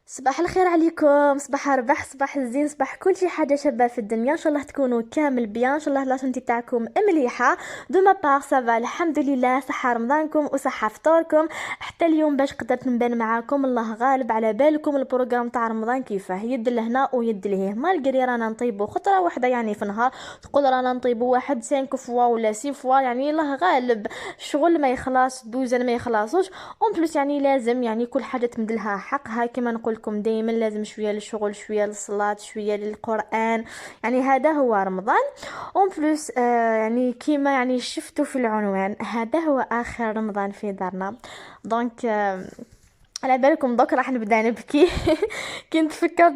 صباح الخير عليكم، صباح ربح، صباح الزين، صباح كل شي حاجه شابه في الدنيا. ان شاء الله تكونوا كامل بيان، ان شاء الله لا سنتي تاعكم مليحه. دو ما بار سافا الحمد لله، صحه رمضانكم وصحه فطوركم. حتى اليوم باش قدرت نبان معاكم، الله غالب. على بالكم البروغرام تاع رمضان كيفاه؟ يد لهنا ويد لهيه، مالقري رانا نطيبو خطره واحده يعني في النهار، تقول رانا نطيبو واحد 5 فوا ولا 6 فوا، يعني الله غالب. الشغل ما يخلص، دوزن ما يخلصوش. اون بليس يعني لازم يعني كل حاجه تمدلها حقها، كما نقول لكم دائما لازم شويه للشغل، شويه للصلاه، شويه للقران. يعني هذا هو رمضان. اون بليس يعني كيما يعني شفتوا في العنوان، هذا هو اخر رمضان في دارنا. دونك على بالكم دوك راح نبدا نبكي. كنت فكرت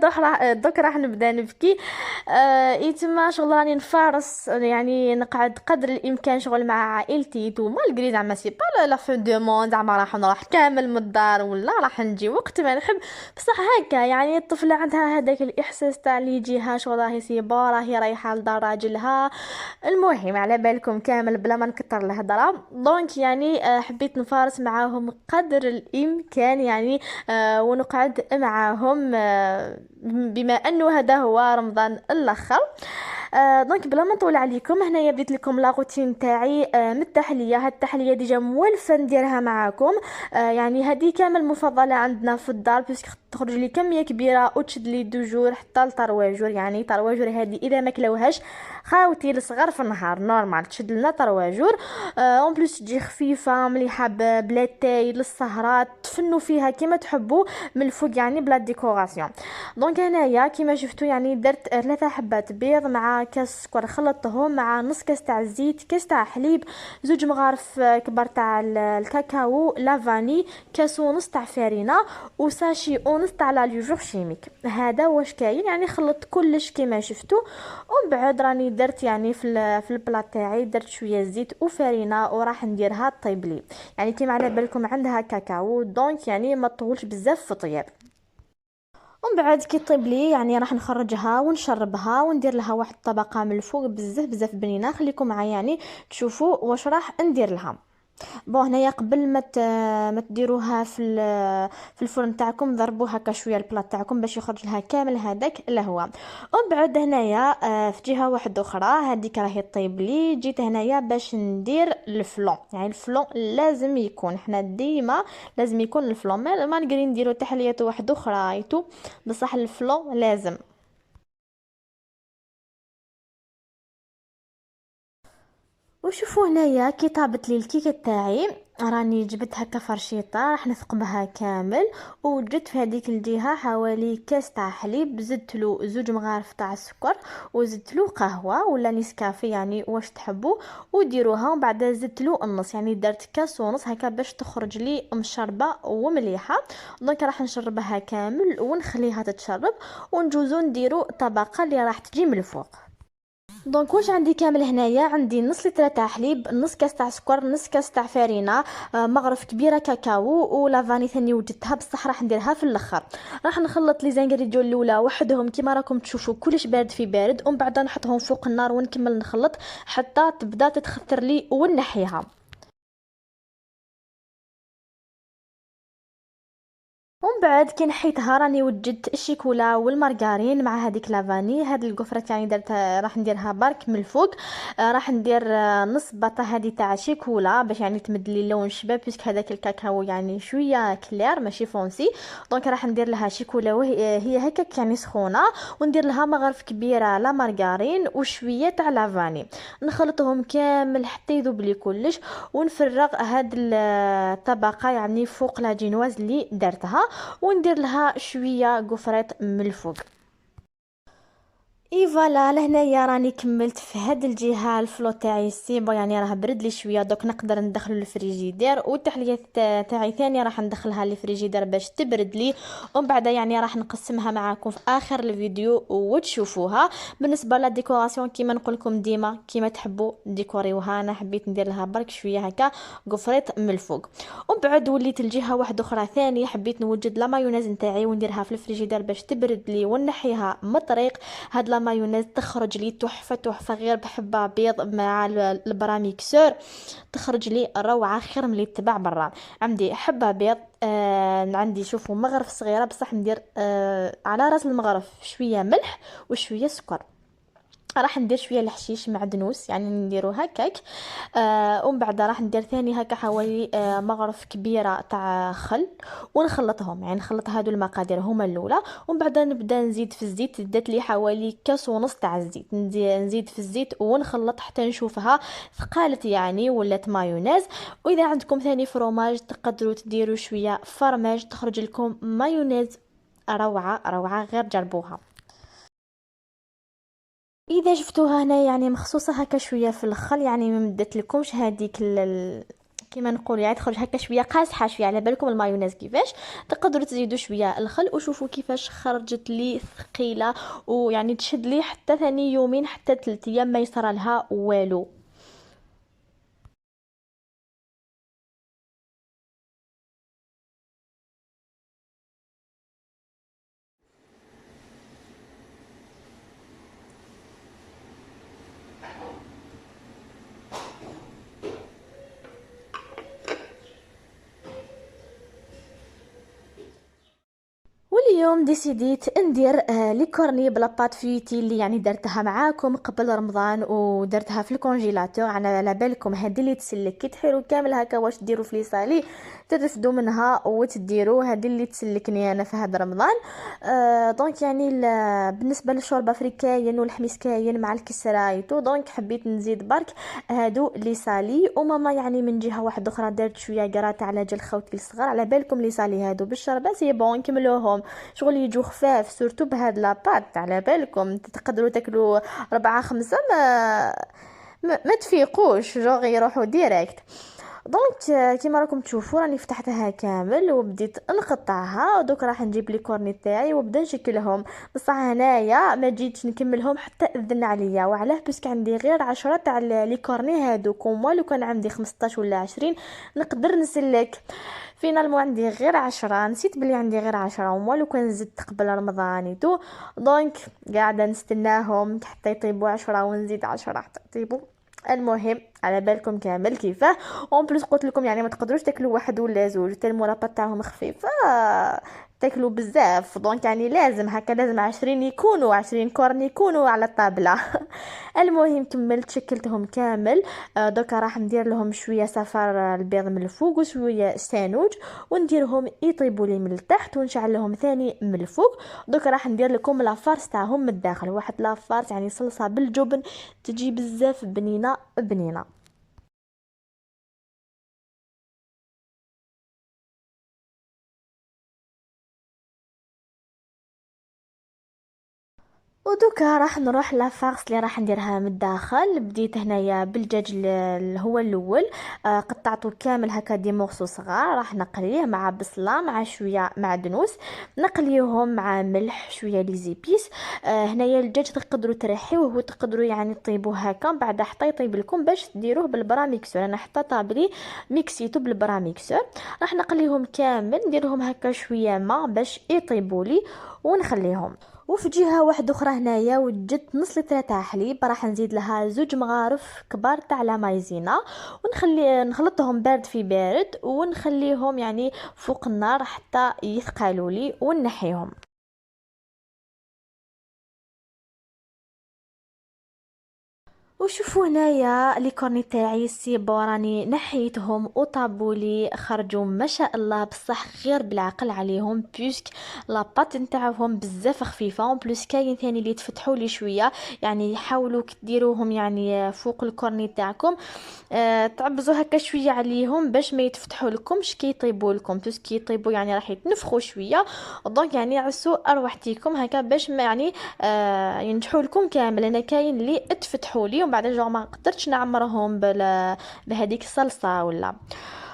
دوك راح نبدا نبكي. ايتما شغل راني نفارس، يعني نقعد قدر الامكان شغل مع عائلتي. تو مالغري زعما سي با لا فو دو موند، زعما راح نروح كامل من الدار ولا راح نجي وقت ما نحب. بصح هكا يعني الطفله عندها هذاك الاحساس تاع اللي يجيها شغل راهي سيبا، راهي رايحه لدار راجلها. المهم على بالكم كامل بلا ما نكتر الهضره. دونك يعني حبيت نفارس معاهم قدر الامكان يعني. ونقعد معاهم، بما انه هذا هو رمضان الاخر. دونك بلا ما نطول عليكم، هنايا بديت لكم لا روتين تاعي. من التحليه، هاد التحليه ديجا مولفه نديرها معاكم. يعني هذه كامل مفضله عندنا في الدار، باسكو تخرج لي كميه كبيره وتشد لي دو جور حتى لطرواجور. يعني طرواجور هذه اذا ما كلاوهاش خاوتي الصغار في النهار نورمال تشد لنا طرواجور. اون بليس تجي خفيفه مليحه، بلا تاي للسهرات تفنوا فيها كيما تحبوا، من الفوق يعني بلا ديكوراسيون. دونك هنايا كيما شفتوا يعني درت 3 حبات بيض مع كاس سكر، خلطتهم مع نص كاس تاع الزيت، كاس تاع حليب، 2 مغارف كبار تاع الكاكاو، لافاني، كاس ونص تاع فرينه، وساشي ونص تاع لاليوجور شيميك. هذا واش كاين، يعني خلطت كلش كيما شفتوا. ومن بعد راني درت يعني في البلاط تاعي درت شويه زيت وفرينه، وراح نديرها طيب لي. يعني كيما على بالكم عندها كاكاو، دونك يعني ما تطولش بزاف في طياب. ومن بعد كي طيب لي يعني راح نخرجها ونشربها وندير لها واحد الطبقه من الفوق بزاف بزاف بنينه. خليكم معايا يعني تشوفوا واش راح ندير لها. بون هنايا قبل ما تديروها في الفرن تاعكم، ضربوا هكا شويه البلاط تاعكم باش يخرج لها كامل هذاك الهواء. ومن بعد هنايا في جهه واحده اخرى هذيك راهي طيب لي، جيت هنايا باش ندير الفلون. يعني الفلون لازم يكون، حنا ديما لازم يكون الفلون، ما نقدر نديرو تحليات واحده اخرى ايتو، بصح الفلون لازم. وشوفوا هنايا كي طابت لي الكيكه تاعي، راني جبت هكا فرشيطه راح نثقبها كامل. وجدت في هذيك الجهه حوالي كاس تاع حليب، زدت له 2 مغارف تاع السكر، وزدت له قهوه ولا نسكافي يعني واش تحبوا وديروها. ومن بعد زدت له النص، يعني درت كاس ونص هكا باش تخرج لي مشربه ومليحه. دونك راح نشربها كامل ونخليها تتشرب، ونجوزو نديرو طبقه اللي راح تجي من الفوق. دونك واش عندي كامل هنايا؟ عندي نص لتر تاع حليب، نص كاس تاع سكر، نص كاس تاع فرينه، مغرف كبيره كاكاو، ولا فاني ثاني وجدتها بصح راح نديرها في الاخر. راح نخلط لي زانغريديو الاولى وحدهم كيما راكم تشوفوا كلش بارد في بارد، ومن بعد نحطهم فوق النار ونكمل نخلط حتى تبدا تتخثر لي ونحيها. ومن بعد كي نحيتها راني وجدت الشيكولا والمارغرين مع هذيك لافاني. هاد القفرات يعني درت راح نديرها برك من الفوق. راح ندير نص باطا هذه تاع شيكولا باش يعني تمد لي اللون الشباب، بيسك هذاك الكاكاو يعني شويه كلير ماشي فونسي. دونك راح ندير لها شيكولا وهي هكاك يعني سخونه، وندير لها مغرف كبيره لا مارغرين وشويه تاع لافاني. نخلطهم كامل حتى يذوب لي كلش، ونفرغ هاد الطبقه يعني فوق لا جينواز اللي درتها، وندير لها شويه قفرات من الفوق. اي فوالا لهنايا راني كملت في هاد الجهه الفلو تاعي سيبو، يعني راه برد لي شويه، دوك نقدر ندخلو للفريجيدير. والتحليه تاعي ثاني راح ندخلها للفريجيدير باش تبرد لي، ومن بعد يعني راح نقسمها معاكم في اخر الفيديو وتشوفوها. بالنسبه للديكوراسيون كيما نقول لكم ديما كيما تحبوا ديكوريوها، انا حبيت ندير لها برك شويه هكا قفريط من الفوق. ومن بعد وليت الجهه واحده اخرى ثاني حبيت نوجد لا مايونيز نتاعي ونديرها في الفريجيدير باش تبرد لي ونحيها من الطريق. هاد لا مايونيز تخرج لي تحفه تحفه، غير بحبه بيض مع البراميكسور تخرج لي روعه خير من اللي تباع برا. عندي حبه بيض، عندي شوفوا مغرف صغيره بصح ندير على راس المغرف شويه ملح وشويه سكر. راح ندير شويه الحشيش معدنوس يعني نديرو هكاك. ومن بعد راح ندير ثاني هكا حوالي مغرف كبيره تاع خل ونخلطهم، يعني نخلط هادو المقادير هما الاولى. ومن بعد نبدا نزيد في الزيت، دات لي حوالي كاس ونص تاع الزيت، نزيد في الزيت ونخلط حتى نشوفها ثقالت يعني ولات مايونيز. واذا عندكم ثاني فروماج تقدروا تديروا شويه فرماج تخرج لكم مايونيز روعه روعه، غير جربوها. اذا شفتوها هنا يعني مخصوصه هكا شويه في الخل، يعني ما مدت لكمش هذيك كيما نقول يعني تخرج هكا شويه قاصحه شويه، على بالكم المايونيز كيفاش. تقدروا تزيدوا شويه الخل وشوفوا كيفاش خرجت لي ثقيله، ويعني تشد لي حتى ثاني يومين حتى 3 ايام ما يصرى لها والو. واليوم ديسيديت ندير لي كورني بلا بات فيتي اللي يعني درتها معاكم قبل رمضان ودرتها في الكونجيلاتور. انا على بالكم هذه اللي تسلك كي تحيروا كامل هكا واش ديروا في ليصالي ترفدوا منها وتديروا هذه اللي تسلكني انا في هذا رمضان. دونك يعني بالنسبه للشوربه فريكاين والحميس كاين مع الكسرايتو، دونك حبيت نزيد برك هادو لي سالي. وماما يعني من جهه واحده اخرى دارت شويه قرات على جل خوتي الصغار، على بالكم لي سالي هادو بالشربه سي بون نكملوهم شغل يجو خفاف سورتو بهاد لاباط. على بالكم تقدروا تاكلوا 4 5 ما تفيقوش جوغ يروحوا ديريكت. دونك كيما راكم تشوفوا راني فتحتها كامل وبديت نقطعها، ودوك راح نجيب لي كورني تاعي وبدا نشكلهم. بصح هنايا ما جيتش نكملهم حتى اذن عليا، وعلاه باسكو عندي غير 10 تاع لي كورني هادوك، وما لو كان عندي 15 ولا 20 نقدر نسلك. فينالمو عندي غير 10، نسيت بلي عندي غير 10 وما لو كان زدت قبل رمضان تو. دونك قاعده نستناهم حتى يطيبوا 10 ونزيد 10 حتى يطيبوا. المهم على بالكم كامل كيفاه. اون بليس قلت لكم يعني ما تقدروش تاكلوا واحد ولا زوج، حتى المرابط تاعهم خفيفه تاكلوا بزاف. دونك يعني لازم هكا، لازم 20 يكونوا 20 كورن يكونوا على الطابله. المهم كملت شكلتهم كامل. دوكا راح ندير لهم شويه صفار البيض من الفوق وشويه سانوج ونديرهم يطيبوا لي من التحت ونشعل لهم ثاني من الفوق. دوكا راح ندير لكم لافارس تاعهم من الداخل، واحد لافارس يعني صلصه بالجبن تجي بزاف بنينه بنينه. ودوكا راح نروح لافارس اللي راح نديرها من الداخل. بديت هنايا بالدجاج اللي هو الاول، قطعته كامل هكا دي مورسو صغار، راح نقليه مع بصله مع شويه معدنوس، نقليهم مع ملح شويه لي زيبيس. هنايا الدجاج تقدروا تريحوه وتقدروا يعني طيبوه هكا بعد حتى يطيب لكم باش ديروه بالبراميكسور. انا حتى طابلي ميكسيتو بالبراميكسور. راح نقليهم كامل نديرهم هكا شويه ما باش يطيبوا لي ونخليهم. وفي جهه واحده اخرى هنايا وجدت نص لتر تاع حليب، راح نزيد لها 2 مغارف كبار تاع لا مايزينا نخلطهم بارد في بارد ونخليهم يعني فوق النار حتى يثقلوا لي ونحيهم. وشوفوا هنايا لي كورني تاعي سيبو راني نحيتهم وطابوا لي خرجوا ما شاء الله، بصح غير بالعقل عليهم بيسك لاباط نتاعهم بزاف خفيفه. اون بليس كاين ثاني اللي تفتحوا لي شويه، يعني حاولوا ديروهم يعني فوق الكورني تاعكم. تعبزوا هكا شويه عليهم باش ما يتفتحوا لكمش كي يطيبوا لكم، بس كي يطيبوا يعني راح يتنفخوا شويه. دونك يعني عسوا اروحتيكم هكا باش ما يعني ينجحوا لكم كامل. انا كاين اللي اتفتحوا لي ومن بعد جو ما قدرتش نعمرهم بهذيك الصلصه ولا.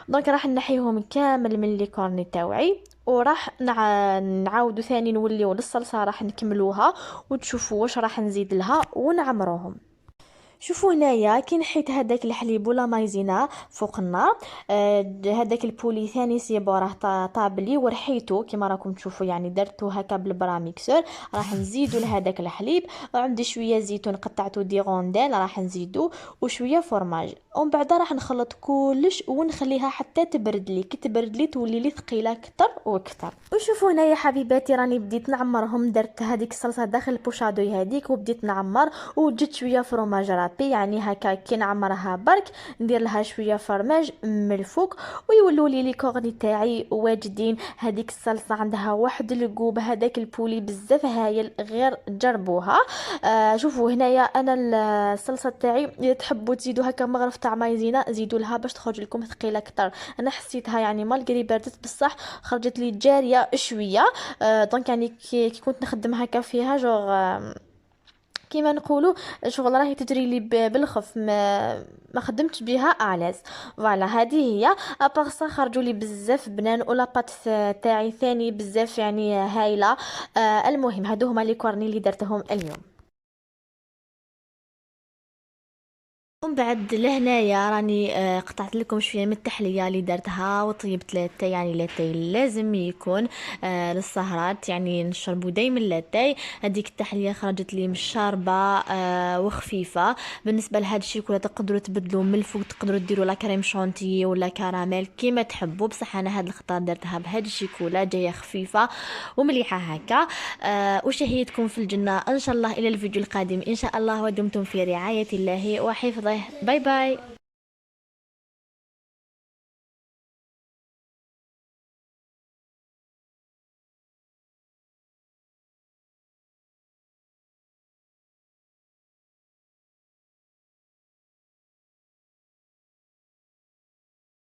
دونك راح نحيهم كامل من لي كورني تاوعي، وراح نعاودوا ثاني نوليو للصلصه راح نكملوها وتشوفوا واش راح نزيد لها ونعمروهم. شوفوا هنايا كي نحيت هذاك الحليب ولا مايزينا فوق النار، هذاك البولي ثاني سيبو راه طاب لي ورحيته كيما راكم تشوفوا، يعني درتو هكا بالبرا ميكسور. راح نزيدو لهذاك الحليب، وعندي شويه زيتون قطعته دي غونديل راح نزيدو، وشويه فرماج، ومن بعد راح نخلط كلش ونخليها حتى تبرد لي. كي تبرد لي تولي لي ثقيله اكثر واكثر. وشوفوا هنايا يا حبيباتي راني بديت نعمرهم، درت هذيك الصلصه داخل البوشادوي هذيك وبديت نعمر، وجدت شويه فرماج رابي، يعني هكا كي نعمرها برك ندير لها شويه فرماج من الفوق ويولوا لي كورني تاعي واجدين. هذيك الصلصه عندها واحد القوب، هذاك البولي بزاف هايل، غير جربوها. شوفوا هنايا انا الصلصه تاعي تحبوا تزيدوا هكا مغرف تاع مايزينا زيدوا لها باش تخرج لكم ثقيله اكثر. انا حسيتها يعني مالغري بردت بصح خرجت لي جاريه شويه. دونك يعني كي كنت نخدم هكا فيها جوغ كيما نقولوا شغل راهي تجري لي بالخف، ما خدمتش بها اعلاز. فوالا هذه هي. ابار سا خرجوا لي بزاف بنان، ولا بات تاعي ثاني بزاف يعني هايله. المهم هادو هما لي كورني اللي درتهم اليوم. ومن بعد لهنايا راني قطعت لكم شويه من التحليه اللي درتها وطيبت لاتاي. يعني لاتاي لازم يكون للسهرات، يعني نشربوا دايما لاتاي. هذيك التحليه خرجت لي مشاربه وخفيفه. بالنسبه لهذا الشيكولا تقدروا تبدلوا من الفوق، تقدروا ديروا لا كريم شونتي ولا كراميل كيما تحبوا، بصح انا هاد الخطره درتها بهاد الشيكولا جايه خفيفه ومليحه هكا. وشهيتكم في الجنه ان شاء الله. الى الفيديو القادم ان شاء الله، ودمتم في رعايه الله وحفظه. باي باي.